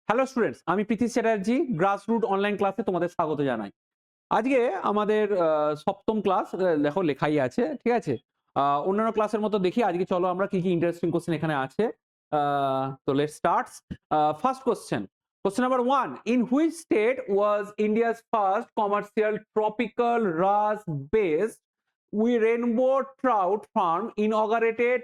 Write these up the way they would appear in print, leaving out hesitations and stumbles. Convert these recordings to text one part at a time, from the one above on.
Hello students, আমি প্রীতি Chatterjee grassroot online ক্লাসে তোমাদের স্বাগত জানাই। আজকে আমাদের সপ্তম ক্লাস, দেখো লেখাই আছে, ঠিক আছে। অন্যান্য ক্লাসের মতো দেখি আজকে, চলো আমরা কি কি ইন্টারেস্টিং কোশ্চেন এখানে আছে। তো let's start. First question, question number 1, in which state was India's first commercial tropical RAS based rainbow trout farm inaugurated,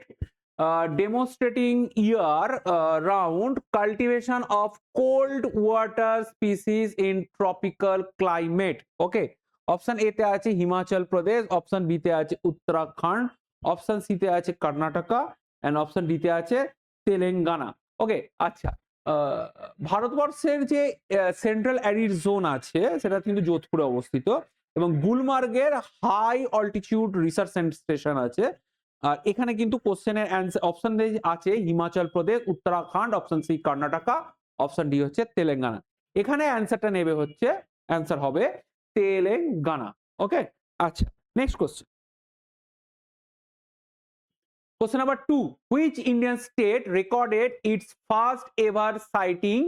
demonstrating year-round cultivation of cold water species in tropical climate? Okay, option A তে আছে হিমাচল প্রদেশ, option B তে আছে Uttarakhand, option C তে আছে Karnataka and option D তে আছে তেলেঙ্গানা। ওকে, আচ্ছা, ভারতবর্ষের যে সেন্ট্রাল অ্যারিড জোন আছে সেটা কিন্তু যোধপুরে অবস্থিত এবং গুলমার্গের হাই অল্টিটিউড রিসার্চ স্টেশন আছে। আর এখানে কিন্তু কোশ্চেনের অ্যান্সার অপশন আছে Himachal Pradesh, Uttarakhand, option C Karnataka, option D হচ্ছে তেলেঙ্গানা। এখানে অ্যান্সারটা নেবে হচ্ছে, অ্যান্সার হবে তেলেঙ্গানা। ওকে, আচ্ছা, next question. Question number 2, which Indian state recorded its first ever sighting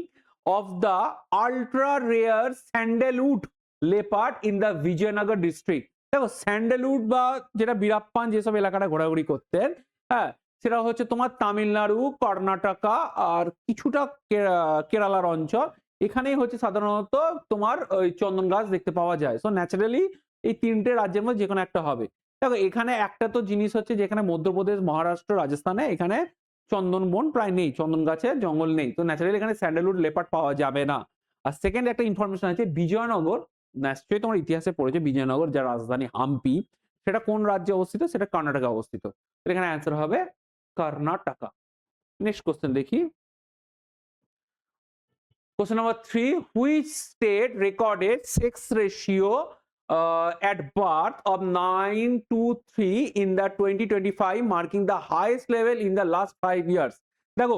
of the ultra rare sandalwood leopard in the Vijayanagar district? দেখো স্যান্ডালউড বা যেটা বীরাপ্পান যেসব এলাকাটা ঘোরাঘুরি করতেন, হ্যাঁ, সেটা হচ্ছে তোমার তামিলনাড়ু, কর্ণাটকা আর কিছুটা কেরালার অঞ্চল। এখানেই হচ্ছে সাধারণত তোমার ওই চন্দন গাছ দেখতে পাওয়া যায়। সো ন্যাচারালি এই তিনটে রাজ্যের মধ্যে যে কোনো একটা হবে। দেখো এখানে একটা তো জিনিস হচ্ছে যেখানে মধ্যপ্রদেশ, মহারাষ্ট্র, রাজস্থানে এখানে চন্দন বন প্রায় নেই, চন্দন গাছের জঙ্গল নেই, তো ন্যাচারালি এখানে স্যান্ডালউড লেপার্ড পাওয়া যাবে না। আর সেকেন্ড একটা ইনফরমেশন আছে, বিজয়নগর, নিশ্চয়ই তোমার ইতিহাসে পড়েছে, বিজয়নগর যার রাজধানী হাম্পি, সেটা কোন রাজ্যে অবস্থিত? সেটা কর্ণাটকে অবস্থিত। এখানে অ্যান্সার হবে কর্ণাটকা। নেক্সট কোশ্চেন দেখি। Question number 3, which state recorded sex ratio at birth of 9:3 in the 2025, marking the highest level in the last 5 years? দেখো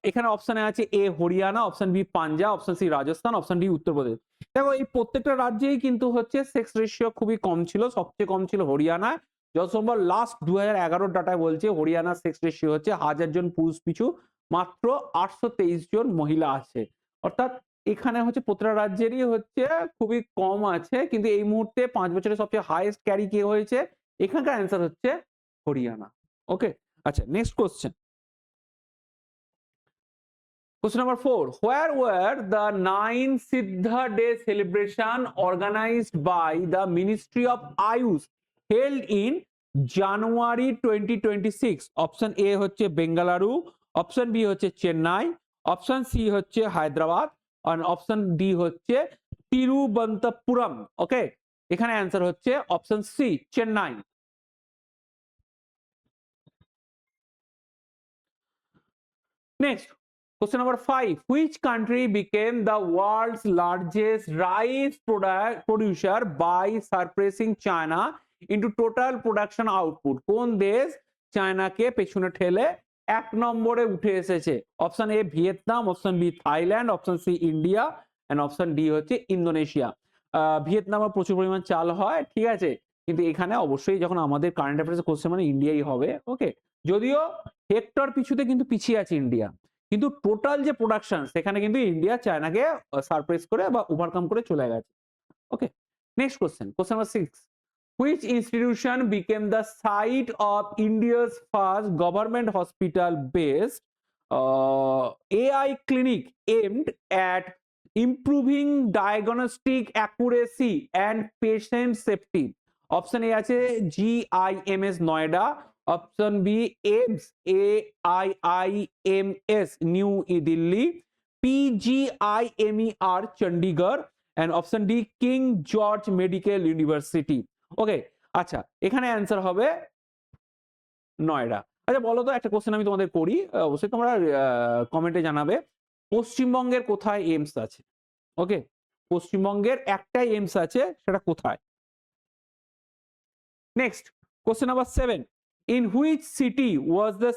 এখানে অপশনে আছে A Haryana, option B Punjab, option C Rajasthan, option D Uttar Pradesh. দেখো এই প্রত্যেকটা রাজ্যেই কিন্তু হচ্ছে সেক্স রেশিও খুবই কম ছিল, সবচেয়ে কম ছিল হরিয়ানা। যত সম্ভব লাস্ট 2011 ডাটায় বলছে হরিয়ানা সেক্স রেশিও হচ্ছে 1000 জন পুরুষ পিছু মাত্র 823 জন মহিলা আছে। অর্থাৎ এখানে হচ্ছে প্রতিটা রাজ্যেরই হচ্ছে খুবই কম আছে, কিন্তু এই মুহূর্তে 5 বছরের সবচেয়ে হাইয়েস্ট ক্যারি কে হয়েছে? এখানকার অ্যান্সার হচ্ছে হরিয়ানা। ওকে, আচ্ছা, next question. Question number 4, where were the 9 Siddha Day celebration organized by the Ministry of Ayush held in January 2026? Option A হচ্ছে বেঙ্গালুরু, অপশন বি হচ্ছে চেন্নাই, অপশন সি হচ্ছে হায়দ্রাবাদ আর অপশন ডি হচ্ছে তিরুবনন্তপুরম। ওকে, এখানে অ্যান্সার হচ্ছে option C Chennai. Next, question number 5, which country became the world's largest rice producer by surpassing China into total production output? কোন দেশ চায়নাকে পেছনে ঠেলে এক নম্বরে উঠে এসেছে? Option A Vietnam, option B Thailand, option C India and option D হচ্ছে Indonesia. ভিয়েতনামে প্রচুর পরিমাণ চাল হয়, ঠিক আছে, কিন্তু এখানে অবশ্যই যখন আমাদের কারেন্ট অ্যাফেয়ার্স কোশ্চেন মানে ইন্ডিয়াই হবে। ওকে, যদিও হেক্টর পিছুতে কিন্তু পিছিয়ে আছে ইন্ডিয়া, কিন্তু টোটাল যে প্রোডাকশন সেখানে কিন্তু ইন্ডিয়া চায়নাকে সারপ্রাইজ করে বা ওভারকাম করে চলে গেছে। Okay, next question, question number 6, which institution became the site of India's first government hospital based AI clinic aimed at improving diagnostic accuracy and patient safety? Option A আছে GIMS Noida, option B AIIMS AIIMS New Delhi, PGIMER Chandigarh and option D King George Medical University. Okay, আচ্ছা, এখানে answer হবে নয়ডা। আচ্ছা বলো তো, একটা question আমি তোমাদের করি, অবশ্যই তোমরা কমেন্টে জানাবে, পশ্চিমবঙ্গের কোথায় এইমস আছে? ওকে, পশ্চিমবঙ্গের একটাই এইমস আছে, সেটা কোথায়? Next, question number 7, in which city was the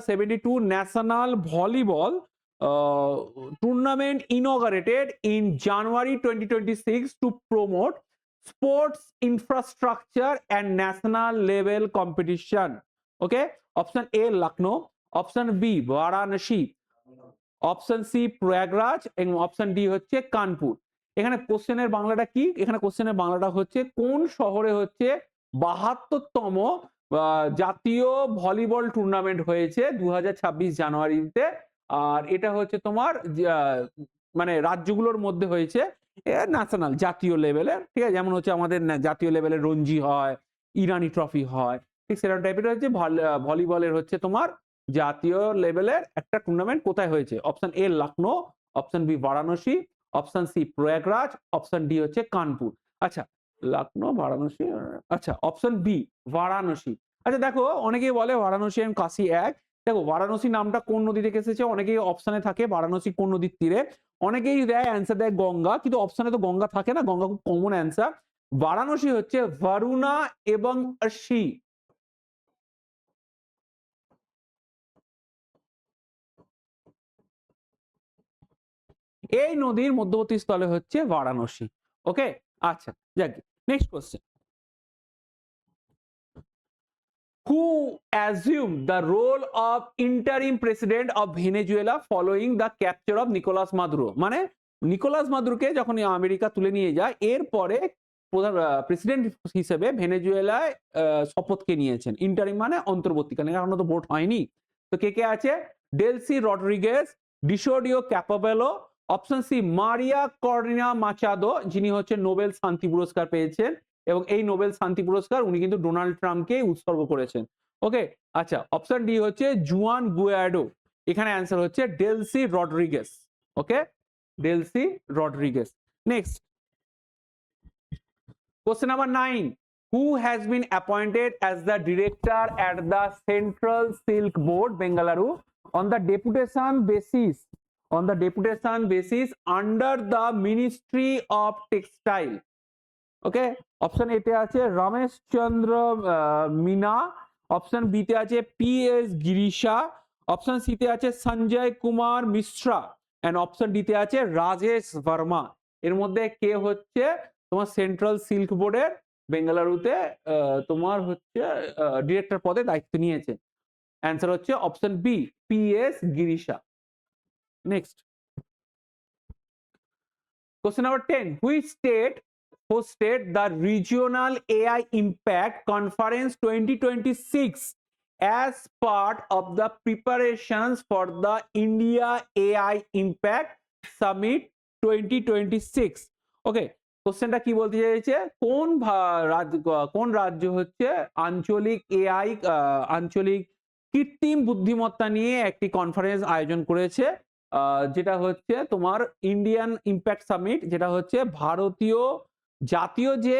72 national volleyball tournament inaugurated in January 2026 to promote sports infrastructure and national level competition? Okay, option A Lucknow, option B Varanasi, option C Prayagraj এবং option D হচ্ছে কানপুর। এখানে কোশ্চেনের বাংলাটা কি, এখানে কোশ্চেনের বাংলাটা হচ্ছে কোন শহরে হচ্ছে 72তম জাতীয় ভলিবল টুর্নামেন্ট হয়েছে 2026 জানুয়ারিতে। আর এটা হচ্ছে তোমার মানে রাজ্যগুলোর মধ্যে হয়েছে ন্যাশনাল জাতীয় লেভেলের, ঠিক আছে, যেমন হচ্ছে আমাদের জাতীয় লেভেলের রঞ্জি হয়, ইরানি ট্রফি হয়, ঠিক সেরকম টাইপের হচ্ছে ভলিবলের হচ্ছে তোমার জাতীয় লেভেলের একটা টুর্নামেন্ট কোথায় হয়েছে। Option A Lucknow, option B Varanasi, option C Prayagraj, option D হচ্ছে কানপুর। আচ্ছা লখনৌ বারাণসী, আচ্ছা অপশন বি বারাণসী। আচ্ছা দেখো অনেকেই বলে বারাণসী এবং কাশী এক। দেখো বারাণসী নামটা কোন নদী থেকে এসেছে, অনেকেই অপশনে থাকে বারাণসী কোন নদীর তীরে, অনেকেই দেয় অ্যান্সার দেয় গঙ্গা, কিন্তু অপশনে তো গঙ্গা থাকে না, গঙ্গা খুব কমন অ্যান্সার। বারাণসী হচ্ছে বরুণা এবং অর্শি। এই নদীর মধ্যবর্তী স্থলে হচ্ছে বারাণসী। ওকে, আচ্ছা যাক, next question. Who assumed the role of interim president of Venezuela following the capture of Nicolas Maduro? মানে নিকোলাস মাদুরোকে যখন আমেরিকা তুলে নিয়ে যায় এরপরে প্রধান প্রেসিডেন্ট হিসেবে ভেনেজুয়েলায় শপথকে নিয়েছেন। ইন্টারিম মানে অন্তর্বর্তীকালীন, এখনো তো ভোট হয়নি। তো কে কে আছে? Delcy Rodriguez, Diosdado Cabello, option C Maria Corina Machado, যিনি হচ্ছে নোবেল শান্তি পুরস্কার পেয়েছেন, এবং এই নোবেল শান্তি পুরস্কার উনি কিন্তু ডোনাল্ড ট্রাম্পকে উৎসর্গ করেছেন। ওকে, আচ্ছা অপশন ডি হচ্ছে জুয়ান গুয়াডো। এখানে অ্যান্সার হচ্ছে Delcy Rodriguez. Okay, Delcy Rodriguez. Next question number 9. Who has been appointed as the director at the Central Silk Board Bengaluru on the deputation basis under the Ministry of Textile? Okay, option A তে আছে Ramesh Chandra Meena, option B তে আছে PS Girisha, option C তে আছে Sanjay Kumar Mishra, and option D তে আছে রাজেশ বর্মা। এর মধ্যে কে হচ্ছে তোমার সেন্ট্রাল সিল্ক বোর্ডের বেঙ্গালুরুতে তোমার হচ্ছে ডিরেক্টর পদে দায়িত্ব নিয়েছে? অ্যান্সার হচ্ছে option B PS Girisha. Next question number 10. Which state hosted the Regional AI Impact Conference 2026 as part of the preparations for the India AI Impact Summit 2026? Okay, কোশ্চেনটা কি বলতে চাইছে, কোন রাজ্য হচ্ছে আঞ্চলিক এআই আঞ্চলিক কৃত্রিম বুদ্ধিমত্তা নিয়ে একটি কনফারেন্স আয়োজন করেছে, যেটা হচ্ছে তোমার ইন্ডিয়ান ইম্প্যাক্ট সামিট, যেটা হচ্ছে ভারতীয় জাতীয় যে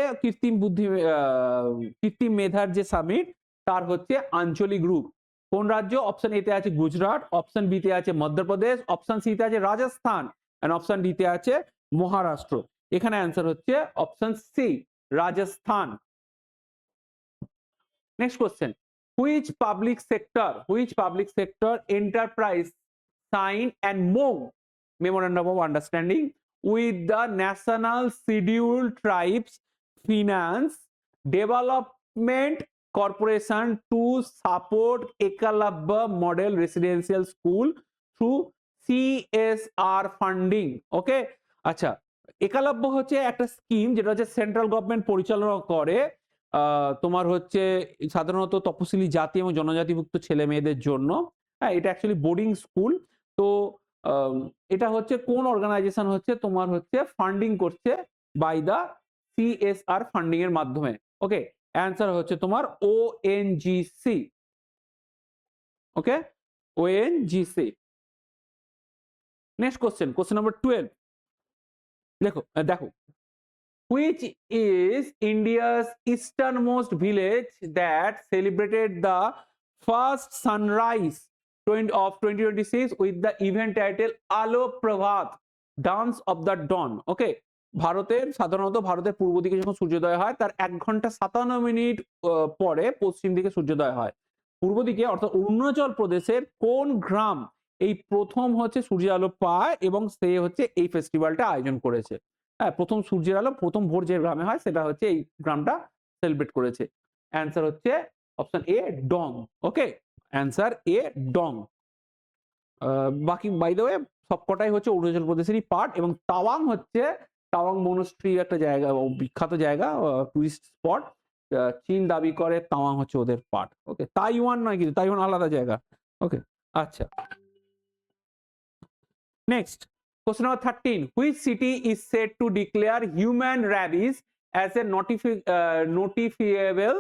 কৃত্রিম মেধার যে সামিট তার হচ্ছে আঞ্চলিক রূপ। কোন রাজ্য? অপশন এ তে আছে গুজরাট, অপশন বি তে আছে মধ্যপ্রদেশ, অপশন সি তে আছে রাজস্থান, এন্ড অপশন ডি তে আছে মহারাষ্ট্র। এখানে অ্যান্সার হচ্ছে option C Rajasthan. Next question, which public sector enterprise sign and memorandum of understanding with the National Scheduled Tribes Finance Development Corporation to support Ekalabya Model Residential School through CSR funding? ওকে, আচ্ছা একালব্য হচ্ছে একটা scheme যেটা হচ্ছে central government পরিচালনা করে, তোমার হচ্ছে সাধারণত তপশিলি জাতি এবং জনজাতিভুক্ত ছেলে মেয়েদের জন্য। হ্যাঁ, এটা অ্যাকচুয়ালি বোর্ডিং স্কুল। তো এটা হচ্ছে কোন অর্গানাইজেশন হচ্ছে তোমার হচ্ছে ফান্ডিং করছে বাই দা CSR ফান্ডিং এর মাধ্যমে? ওকে, অ্যান্সার হচ্ছে তোমার ONGC। ওকে, ONGC। Next question number 12। দেখো which is India's easternmost village that celebrated the first sunrise of 2026 with the event title Alo Prabhat Dance of the Dawn? ওকে, ভারতের পূর্ব দিকে যখন সূর্যোদয় হয় তার 1 ঘন্টা 57 মিনিট পরে পশ্চিম দিকে সূর্যোদয় হয়। পূর্ব দিকে অর্থাৎ অরুণাচল প্রদেশের কোন গ্রাম এই প্রথম হচ্ছে সূর্যের আলো পায় এবং সে হচ্ছে এই ফেস্টিভ্যালটা আয়োজন করেছে? হ্যাঁ, প্রথম সূর্যের আলো প্রথম ভোর যে গ্রামে হয় সেটা হচ্ছে এই গ্রামটা সেলিব্রেট করেছে। অ্যান্সার হচ্ছে option A Dong. Okay, answer A Dong. বাকি বাই দ্য ওয়ে সবকটাই হচ্ছে অরুণাচল প্রদেশেরই পার্ট, এবং তাওয়াং মনস্ট্রি একটা জায়গা, বিখ্যাত জায়গা, টুরিস্ট স্পট। চীন দাবি করে তাওয়াং হচ্ছে ওদের পার্ট। ওকে, তাইওয়ান নয়, কিন্তু তাইওয়ান আলাদা জায়গা। ওকে, আচ্ছা, next question number 13. Which city is said to declare human rabies as a notifiable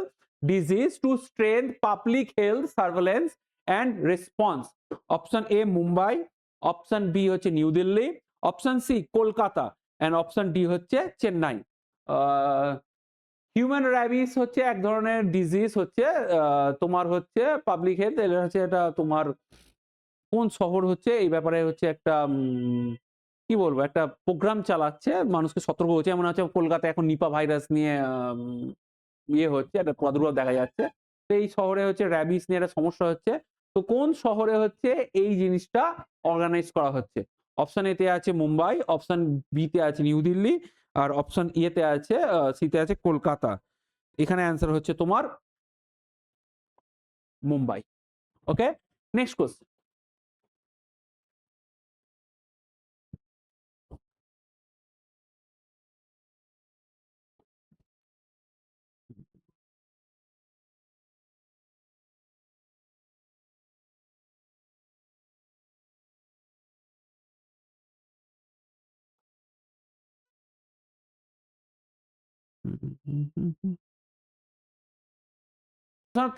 disease to strengthen public health surveillance and response? Option A Mumbai, option B হচ্ছে new Delhi, option C Kolkata, and option D হচ্ছে Chennai. Human rabies হচ্ছে এক ধরনের disease, হচ্ছে তোমার হচ্ছে public health, হচ্ছে এটা তোমার কোন শহর হচ্ছে এই ব্যাপারে হচ্ছে একটা কি বলবো, একটা প্রোগ্রাম চালাচ্ছে, মানুষকে সতর্ক হচ্ছে। এমন হচ্ছে কলকাতায় এখন নিপা ভাইরাস নিয়ে ইয়ে হচ্ছে, একটা প্রাদুর্ভাব দেখা যাচ্ছে। তো এই শহরে হচ্ছে র্যাবিস নিয়ে একটা সমস্যা হচ্ছে। তো কোন শহরে হচ্ছে এই জিনিসটা অর্গানাইজ করা হচ্ছে? অপশন এতে আছে মুম্বাই, অপশন বি তে আছে নিউ দিল্লি, আর অপশন ইয়েতে আছে সি তে আছে কলকাতা। এখানে অ্যান্সার হচ্ছে তোমার মুম্বাই। ওকে, নেক্সট কোশ্চেন।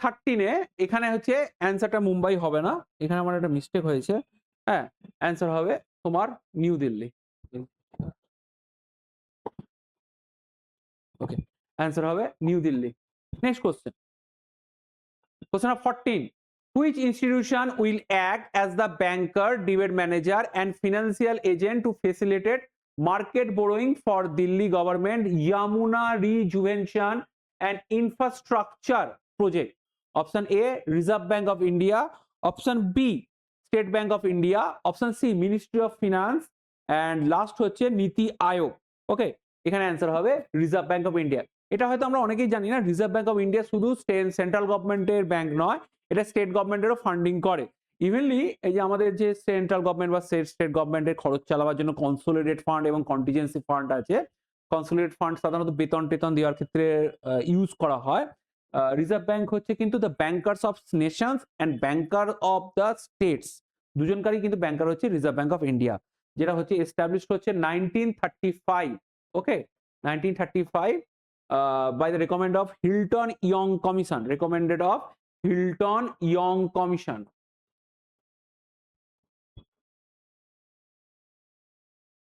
থার্টিনে এখানে হচ্ছে অ্যান্সারটা মুম্বাই হবে না, এখানে আমার একটা মিস্টেক হয়েছে। হ্যাঁ, অ্যান্সার হবে তোমার নিউ দিল্লি। ওকে, অ্যান্সার হবে new Delhi. Next question, question number 14. Which institution will act as the banker, debit manager, and financial agent to facilitate market borrowing for Delhi government Yamuna rejuvenation and infrastructure project? Option A Reserve Bank of India, option B State Bank of India, option C Ministry of Finance, and last হচ্ছে নীতি আয়োগ। ওকে, এখানে answer হবে reserve bank of India. এটা হয়তো আমরা অনেকেই জানি না, রিজার্ভ ব্যাংক অফ ইন্ডিয়া শুধু সেন্ট্রাল গভর্নমেন্টের ব্যাংক নয়, এটা স্টেট গভর্নমেন্টেরও ফান্ডিং করে। ইভেনলি এই যে আমাদের যে সেন্ট্রাল গভর্নমেন্ট বা স্টেট গভর্নমেন্টের খরচ চালাবার জন্য কনসোলিডেট ফান্ড এবং কন্টিজেন্সি ফান্ড আছে। কনসোলিডেট ফান্ড সাধারণত বেতন টেতন দেওয়ার ক্ষেত্রে ইউজ করা হয়। রিজার্ভ ব্যাংক হচ্ছে কিন্তু the bankers of nations and banker of the states, দুজনকারই কিন্তু ব্যাংকার হচ্ছে রিজার্ভ ব্যাংক অফ ইন্ডিয়া, যেটা হচ্ছে এস্টাবলিশড হচ্ছে 1935। ওকে, 1935 by the recommend of Hilton Young Commission, recommended of Hilton Young Commission.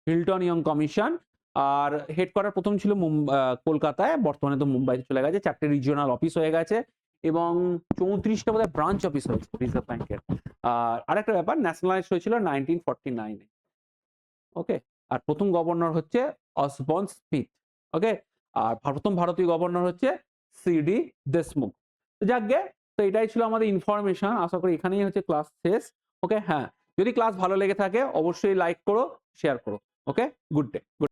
Hilton Young commission. আর headquarter প্রথম ছিল কলকাতায়, বর্তমানে তো মুম্বাইতে চলে গেছে, 4টে রিজিওনাল অফিস হয়ে গেছে এবং 34টা বোধহয় ব্রাঞ্চ অফিস হয়েছে রিজার্ভ ব্যাংকের। আর আরেকটা ব্যাপার, ন্যাশনালাইজ হয়েছিল 1949-এ। ওকে, আর প্রথম গভর্নর হচ্ছে অসবর্ন স্মিথ। ওকে, আর প্রথম ভারতীয় গভর্নর হচ্ছে সিডি দেশমুখ। তো যাকগে, তো এটাই ছিল আমাদের ইনফরমেশন। আশা করি এখানেই হচ্ছে ক্লাস শেষ। ওকে, হ্যাঁ, যদি ক্লাস ভালো লেগে থাকে অবশ্যই লাইক করো, শেয়ার করো। ওকে, গুড ডে।